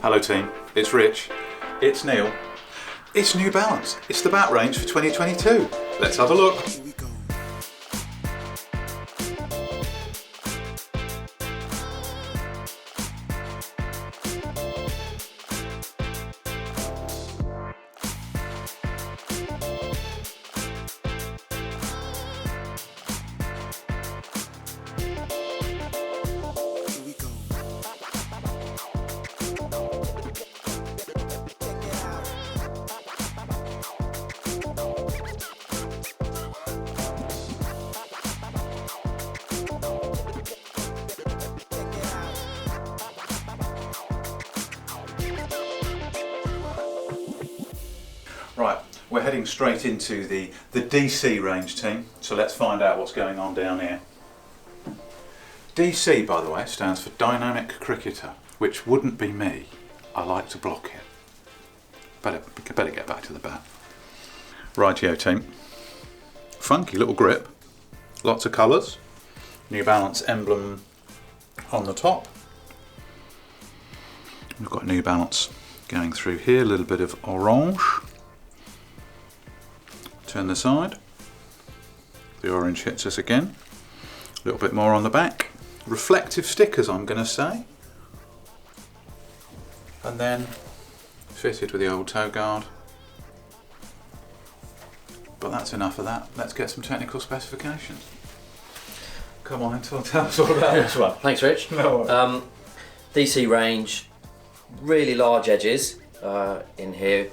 Hello team, it's Rich, it's Neil, it's New Balance, it's the bat range for 2022. Let's have a look. Right, we're heading straight into the DC range team, so let's find out what's going on down here. DC, by the way, stands for Dynamic Cricketer, which wouldn't be me. I like to block it. Better get back to the bat. Rightio team. Funky little grip, lots of colours, New Balance emblem on the top. We've got New Balance going through here, a little bit of orange. Turn the side, the orange hits us again, a little bit more on the back, reflective stickers I'm going to say, and then fitted with the old toe guard. But that's enough of that, let's get some technical specifications. Come on, tell us all about this one. Thanks Rich. No worries. DC range, really large edges in here,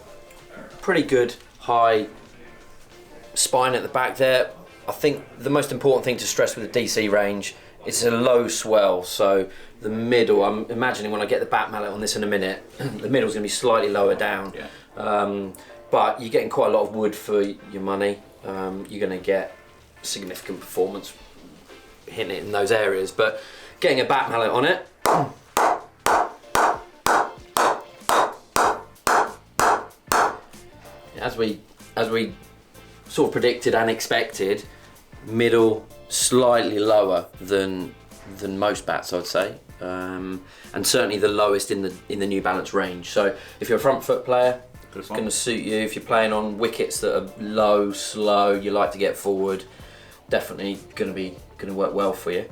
pretty good high spine at the back there. I think the most important thing to stress with the DC range is a low swell, so the middle, I'm imagining when I get the bat mallet on this in a minute, the middle's going to be slightly lower down. Yeah. But you're getting quite a lot of wood for your money. You're going to get significant performance hitting it in those areas, but getting a bat mallet on it, as we sort of predicted and expected, middle slightly lower than most bats, I'd say, and certainly the lowest in the New Balance range. So if you're a front foot player, it's going to suit you. If you're playing on wickets that are low, slow, you like to get forward, definitely going to work well for you.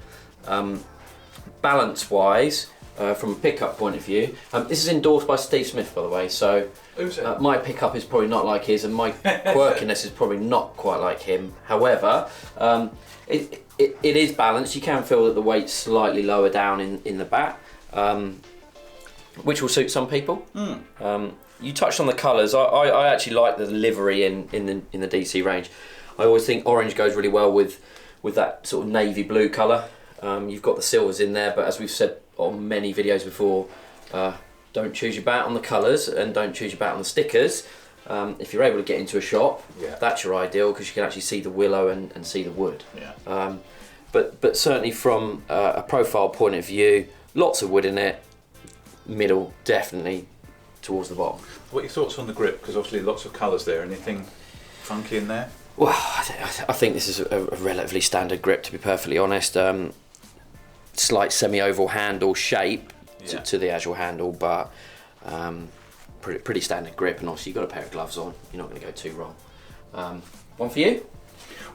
Balance wise, from a pickup point of view, this is endorsed by Steve Smith, by the way, so my pickup is probably not like his, and my quirkiness is probably not quite like him. However, it is balanced. You can feel that the weight's slightly lower down in the bat, which will suit some people. You touched on the colours. I actually like the livery in the DC range. I always think orange goes really well with that sort of navy blue colour. You've got the silvers in there, but as we've said on many videos before, don't choose your bat on the colours and don't choose your bat on the stickers. If you're able to get into a shop, that's your ideal, because you can actually see the willow and see the wood. Yeah. But certainly from a profile point of view, lots of wood in it, middle definitely towards the bottom. What are your thoughts on the grip? Because obviously lots of colours there. Anything funky in there? Well, I think this is a relatively standard grip, to be perfectly honest. Slight semi-oval handle shape to the actual handle, but pretty standard grip, and obviously you've got a pair of gloves on, you're not going to go too wrong. One for you?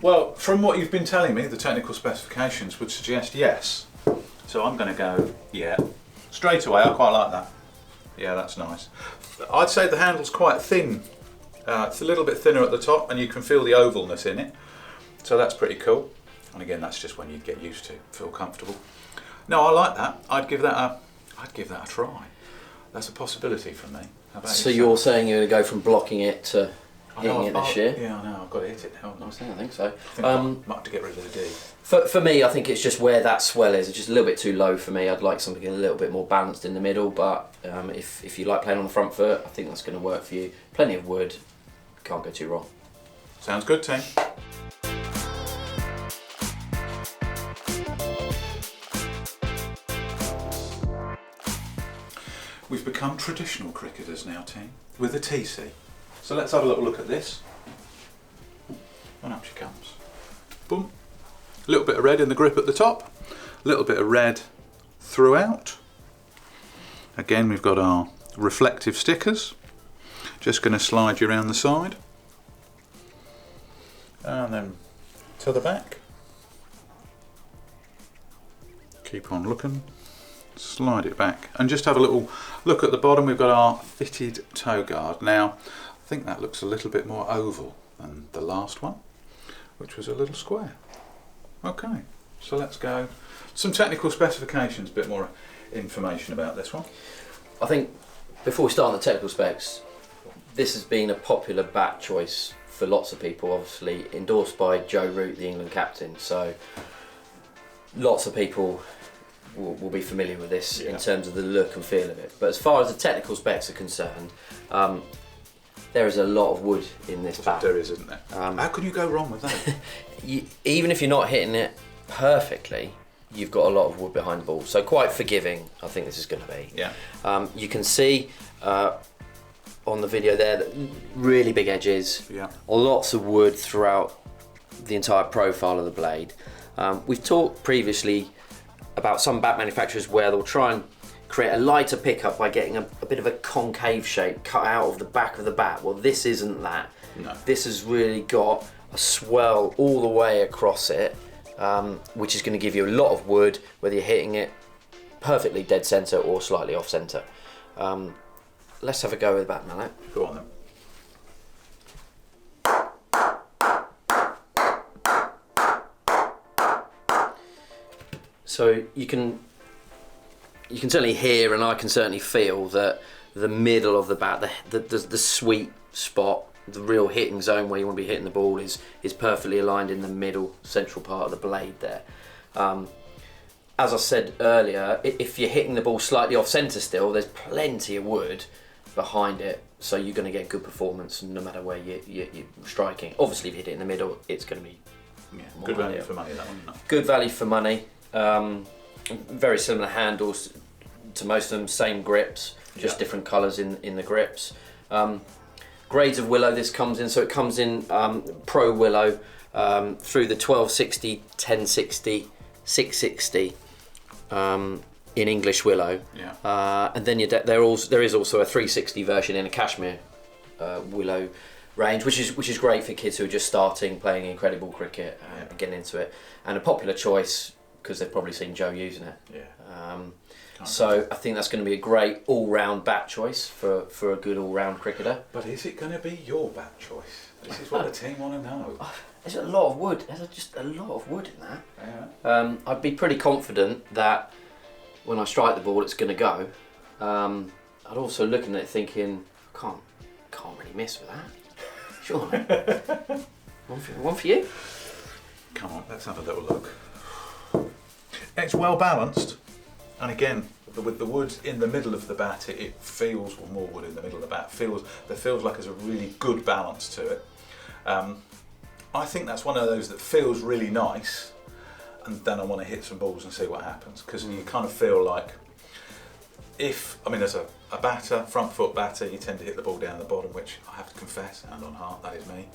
Well, from what you've been telling me, the technical specifications would suggest yes. So I'm going to go, yeah. Straight away, I quite like that. Yeah, that's nice. I'd say the handle's quite thin. It's a little bit thinner at the top, and you can feel the ovalness in it. So that's pretty cool. And again, that's just when you get used to, feel comfortable. No, I like that. I'd give that a try. That's a possibility for me. How about So yourself? you're saying you're going to go from blocking it to hitting it this year? Yeah, I know. I've got to hit it now. I think so. I think I might have to get rid of the D. For me, I think it's just where that swell is. It's just a little bit too low for me. I'd like something a little bit more balanced in the middle, but if you like playing on the front foot, I think that's going to work for you. Plenty of wood, can't go too wrong. Sounds good, team. We've become traditional cricketers now, team, with the TC. So let's have a little look at this. And up she comes. Boom. A little bit of red in the grip at the top, a little bit of red throughout. Again, we've got our reflective stickers. Just going to slide you around the side. And then to the back. Keep on looking. Slide it back. And just have a little look at the bottom. We've got our fitted toe guard. Now, I think that looks a little bit more oval than the last one, which was a little square. Okay, so let's go. Some technical specifications, a bit more information about this one. I think before we start on the technical specs, this has been a popular bat choice for lots of people, obviously endorsed by Joe Root, the England captain, so lots of people will be familiar with this in terms of the look and feel of it. But as far as the technical specs are concerned, there is a lot of wood in this bat. There is, isn't there? How can you go wrong with that? Even if you're not hitting it perfectly, you've got a lot of wood behind the ball. So quite forgiving, I think this is going to be. Yeah. You can see on the video there that really big edges. Yeah. Lots of wood throughout the entire profile of the blade. We've talked previously about some bat manufacturers where they'll try and create a lighter pickup by getting a bit of a concave shape cut out of the back of the bat. Well, this isn't that. No. This has really got a swell all the way across it, which is going to give you a lot of wood, whether you're hitting it perfectly dead centre or slightly off centre. Let's have a go with the bat mallet. Go on then. So you can certainly hear, and I can certainly feel that the middle of the bat, the sweet spot, the real hitting zone where you want to be hitting the ball is perfectly aligned in the middle central part of the blade there. As I said earlier, if you're hitting the ball slightly off centre still, there's plenty of wood behind it, so you're going to get good performance no matter where you're striking. Obviously if you hit it in the middle, it's going to be good value for money, that one. No? Good value for money. Very similar handles to most of them, same grips, just different colours in the grips. Grades of willow this comes in, so it comes in pro willow through the 1260, 1060, 660 in English willow. Yeah. And then there is also a 360 version in a cashmere willow range, which is great for kids who are just starting playing incredible cricket and getting into it, and a popular choice because they've probably seen Joe using it. Yeah. So I think that's going to be a great all-round bat choice for a good all-round cricketer. But is it going to be your bat choice? This is what the team want to know. There's a lot of wood. There's just a lot of wood in that. Yeah. I'd be pretty confident that when I strike the ball, it's going to go. I'd also looking at it thinking, I can't really miss with that. Surely. One for you. Come on, let's have a little look. It's well balanced, and again, with the wood in the middle of the bat, it feels, or more wood in the middle of the bat, there feels like there's a really good balance to it. I think that's one of those that feels really nice, and then I want to hit some balls and see what happens, because you kind of feel like there's a batter, front foot batter, you tend to hit the ball down the bottom, which I have to confess, hand on heart, that is me.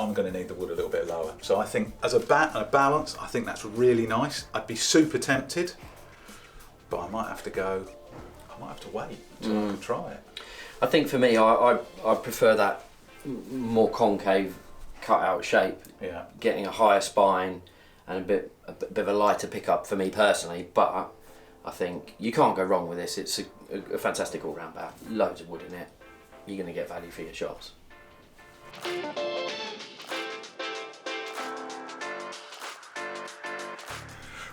I'm going to need the wood a little bit lower. So I think as a bat and a balance, I think that's really nice. I'd be super tempted, but I might have to wait until I can try it. I think for me, I prefer that more concave cut out shape. Yeah. Getting a higher spine and a bit of a lighter pickup for me personally, but I think you can't go wrong with this. It's a fantastic all-round bat. Loads of wood in it. You're going to get value for your shots.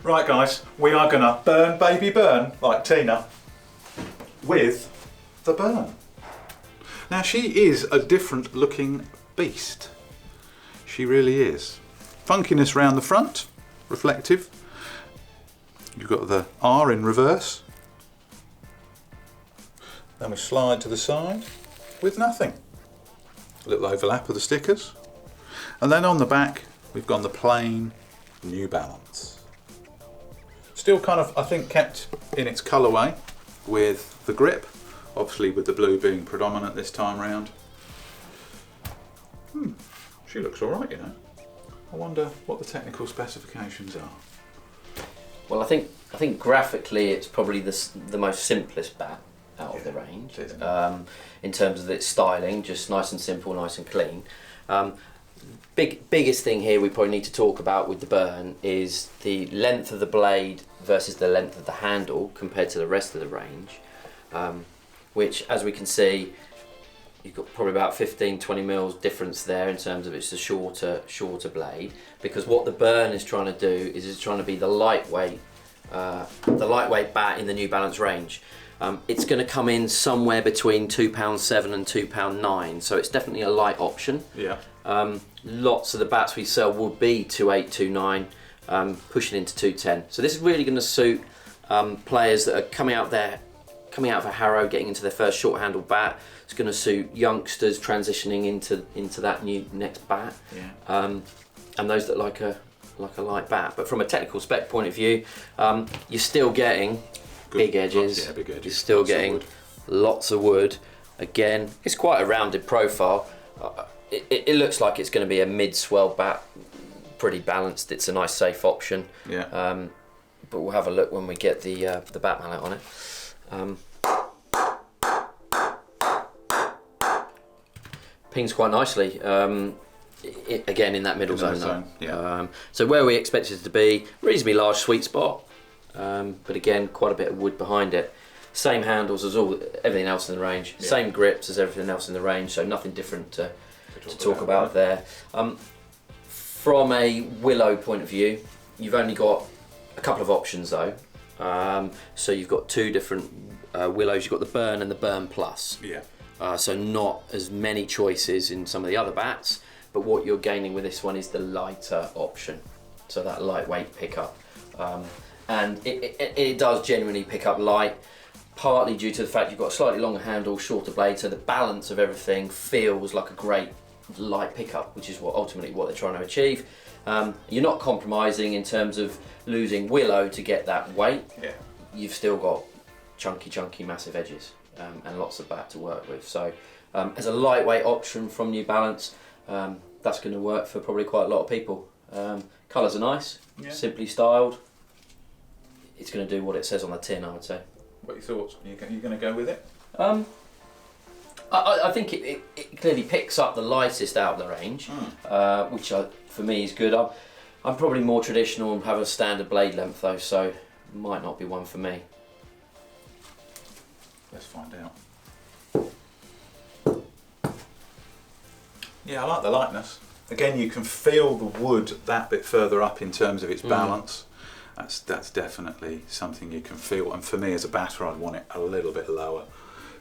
Right guys, we are going to burn baby burn, like Tina, with the burn. Now she is a different looking beast. She really is. Funkiness round the front, reflective. You've got the R in reverse. Then we slide to the side with nothing. A little overlap of the stickers. And then on the back, we've gone the plain New Balance. Still kind of, I think, kept in its colourway with the grip, obviously with the blue being predominant this time round. She looks alright, you know. I wonder what the technical specifications are. Well, I think I think graphically it's probably the most simplest bat out of the range. In terms of its styling, just nice and simple, nice and clean. Biggest thing here we probably need to talk about with the Burn is the length of the blade versus the length of the handle compared to the rest of the range, which, as we can see, you've got probably about 15-20 mils difference there in terms of it's a shorter blade, because what the Burn is trying to do is it's trying to be the lightweight bat in the New Balance range. It's going to come in somewhere between £2.7 and £2.9, so it's definitely a light option. Yeah. Lots of the bats we sell would be 2.8, 2.9, pushing into 2.10. So this is really going to suit players that are coming out for Harrow, getting into their first short-handled bat. It's going to suit youngsters transitioning into that next bat, and those that like a light bat. But from a technical spec point of view, you're still getting big edges. Big edges. You're still getting lots of wood. Again, it's quite a rounded profile. It looks like it's going to be a mid-swell bat, pretty balanced. It's a nice safe option. Yeah. But we'll have a look when we get the bat mallet on it. Pings quite nicely. Again in that middle zone. Yeah. So where we expect it to be, reasonably large sweet spot, but again quite a bit of wood behind it. Same handles as everything else in the range. Yeah. Same grips as everything else in the range. So nothing different to talk about there. From a willow point of view, you've only got a couple of options though. So you've got two different willows. You've got the Burn and the Burn Plus. Yeah. So not as many choices in some of the other bats, but what you're gaining with this one is the lighter option. So that lightweight pickup. And it does genuinely pick up light, partly due to the fact you've got a slightly longer handle, shorter blade, so the balance of everything feels like a great light pickup, which is ultimately what they're trying to achieve. You're not compromising in terms of losing willow to get that weight. Yeah. You've still got chunky, massive edges, and lots of bat to work with. So as a lightweight option from New Balance, that's going to work for probably quite a lot of people. Colours are nice, simply styled. It's going to do what it says on the tin, I would say. What are your thoughts? Are you going to go with it? I think it clearly picks up the lightest out of the range, which for me is good. I'm probably more traditional and have a standard blade length though, so might not be one for me. Let's find out. Yeah, I like the lightness. Again, you can feel the wood that bit further up in terms of its balance. That's definitely something you can feel. And for me as a batter, I'd want it a little bit lower,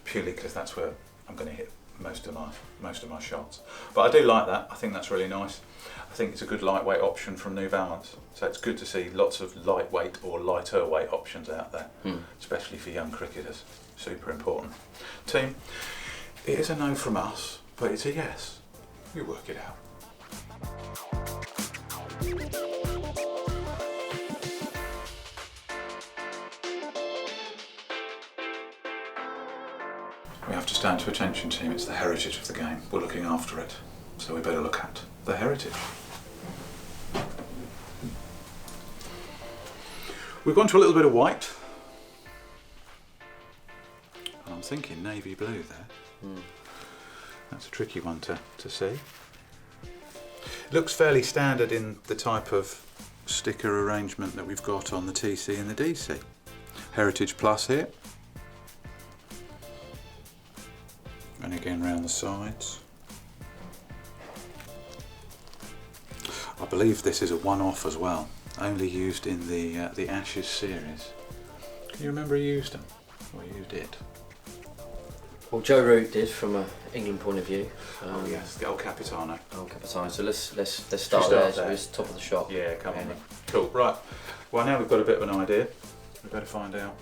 purely because that's where I'm going to hit most of my shots. But I do like that. I think that's really nice. I think it's a good lightweight option from New Balance. So it's good to see lots of lightweight or lighter weight options out there, especially for young cricketers. Super important. Team, it is a no from us, but it's a yes. You work it out. We have to stand to attention, team. It's the heritage of the game. We're looking after it, so we better look at the heritage. We've gone to a little bit of white. I'm thinking navy blue there. That's a tricky one to see. Looks fairly standard in the type of sticker arrangement that we've got on the TC and the DC. Heritage Plus here. And again round the sides. I believe this is a one-off as well, only used in the Ashes series. Can you remember who used them? Or you did? Well, Joe Root did from an England point of view. Oh yes, the old Capitano. Old Capitano. So let's start there. So it's top of the shop. Yeah, come on. Cool. Right. Well, now we've got a bit of an idea. We better find out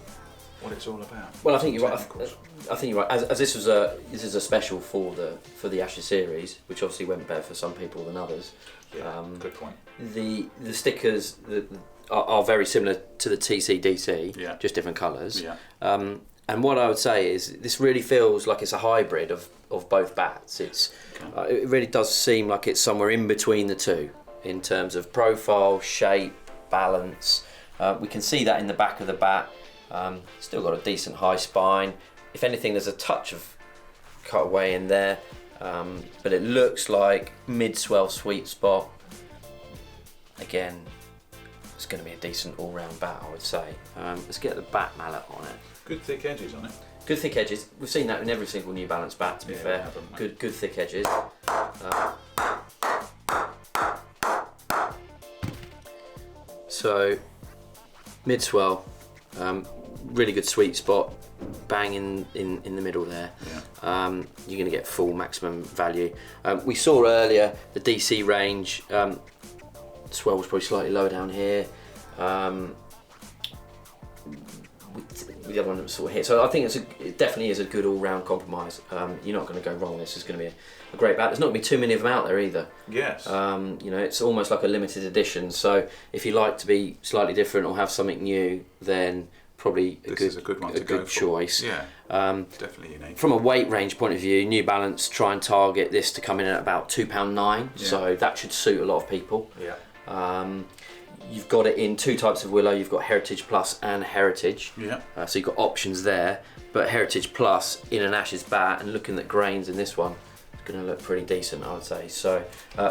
what it's all about. Well, I think you're right. I think you're right. As this is a special for the Ashes series, which obviously went better for some people than others. Yeah, good point. The stickers are very similar to the TC/DC, just different colours. Yeah. And what I would say is this really feels like it's a hybrid of both bats. It really does seem like it's somewhere in between the two in terms of profile, shape, balance. We can see that in the back of the bat. Still got a decent high spine. If anything, there's a touch of cutaway in there, but it looks like mid-swell sweet spot. Again, it's going to be a decent all-round bat, I would say. Let's get the bat mallet on it. Good thick edges on it. Good thick edges. We've seen that in every single New Balance bat, to be fair. Good thick edges. So mid-swell, really good sweet spot, bang in the middle there. You're going to get full maximum value. We saw earlier the DC range. Swell was probably slightly lower down here. With the other one that was sort of hit. So I think it definitely is a good all-round compromise. You're not going to go wrong. This is going to be a great bat. There's not going to be too many of them out there either. Yes. It's almost like a limited edition. So if you like to be slightly different or have something new, then probably a good choice. Yeah. Definitely unique. From a weight range point of view, New Balance try and target this to come in at about £2.9. Yeah. So that should suit a lot of people. Yeah. You've got it in two types of willow. You've got Heritage Plus and Heritage. Yeah. So you've got options there. But Heritage Plus in an Ashes bat, and looking at grains in this one, it's going to look pretty decent, I would say. So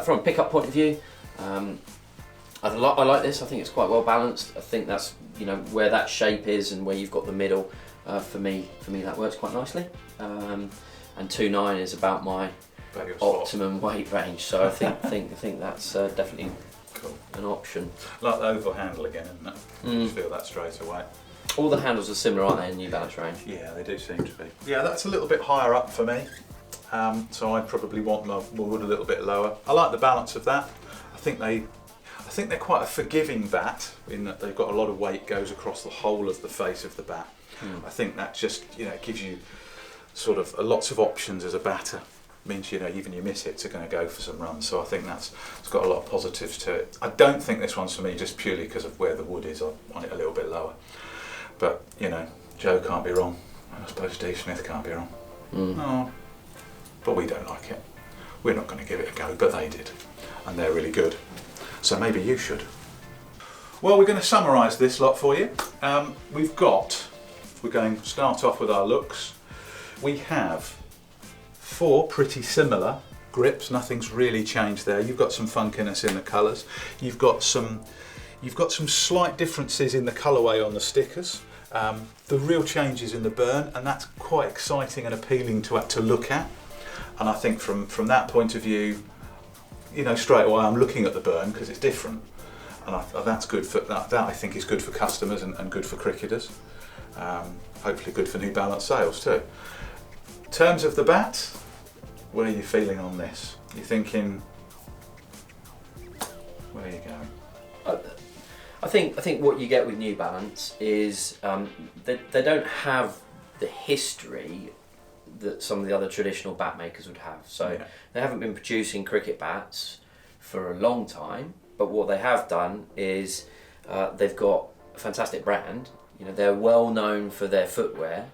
from a pickup point of view, I like this. I think it's quite well balanced. I think that's where that shape is and where you've got the middle. For me that works quite nicely. And 2.9 is about my optimum weight range. So I think that's definitely an option. Like the oval handle again, isn't it? You just feel that straight away. All the handles are similar, aren't they, in New Balance range? Yeah, they do seem to be. Yeah, that's a little bit higher up for me. So I'd probably want my wood a little bit lower. I like the balance of that. I think they're quite a forgiving bat in that they've got a lot of weight goes across the whole of the face of the bat. I think that just gives you sort of lots of options as a batter. Means even you miss it, it's going to go for some runs. So I think it's got a lot of positives to it. I don't think this one's for me just purely because of where the wood is on it a little bit lower. But Joe can't be wrong. I suppose Steve Smith can't be wrong. Oh, but we don't like it. We're not going to give it a go, but they did, and they're really good. So maybe you should. Well, we're going to summarise this lot for you. We're going to start off with our looks. We have 4 pretty similar grips. Nothing's really changed there. You've got some funkiness in the colours. You've got some slight differences in the colourway on the stickers. The real changes in the burn, and that's quite exciting and appealing to look at. And I think from that point of view, straight away I'm looking at the burn because it's different, and that's good for that. I think is good for customers and good for cricketers. Hopefully good for New Balance sales too. In terms of the bat, where are you feeling on this? You're thinking, where are you going? I think what you get with New Balance is they don't have the history that some of the other traditional bat makers would have. So they haven't been producing cricket bats for a long time, but what they have done is they've got a fantastic brand. They're well known for their footwear,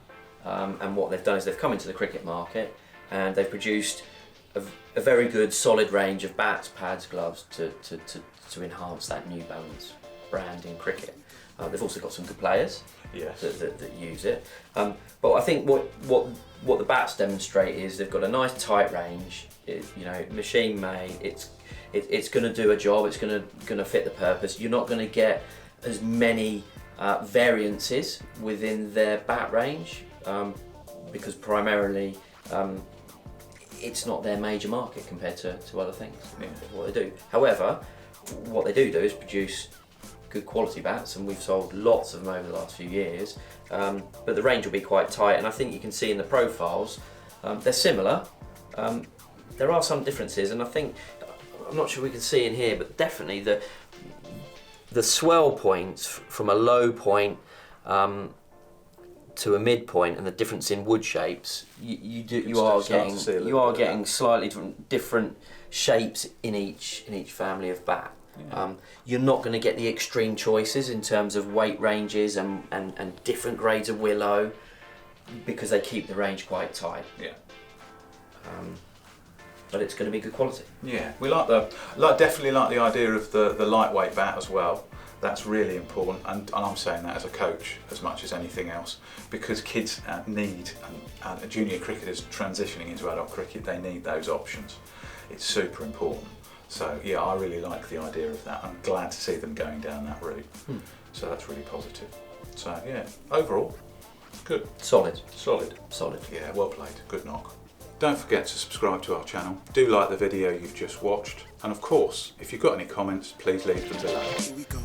and what they've done is they've come into the cricket market and they've produced a very good solid range of bats, pads, gloves to enhance that New Balance brand in cricket. They've also got some good players that use it. But I think what the bats demonstrate is they've got a nice tight range. Machine made. It's going to do a job. It's going to fit the purpose. You're not going to get as many variances within their bat range because primarily it's not their major market compared to other things. What they do. However, what they do is produce good quality bats, and we've sold lots of them over the last few years, but the range will be quite tight, and I think you can see in the profiles they're similar. There are some differences, and I'm not sure we can see in here, but definitely the swell points from a low point to a midpoint, and the difference in wood shapes, you are getting slightly different shapes in each family of bat. You're not going to get the extreme choices in terms of weight ranges and different grades of willow because they keep the range quite tight. But it's going to be good quality. Yeah, we definitely like the idea of the lightweight bat as well. That's really important, and I'm saying that as a coach as much as anything else, because kids need, and junior cricketers transitioning into adult cricket, they need those options. It's super important. So yeah, I really like the idea of that. I'm glad to see them going down that route. So that's really positive. So yeah, overall, good. Solid. Solid. Solid. Yeah, well played. Good knock. Don't forget to subscribe to our channel. Do like the video you've just watched. And of course, if you've got any comments, please leave them below. Here we go.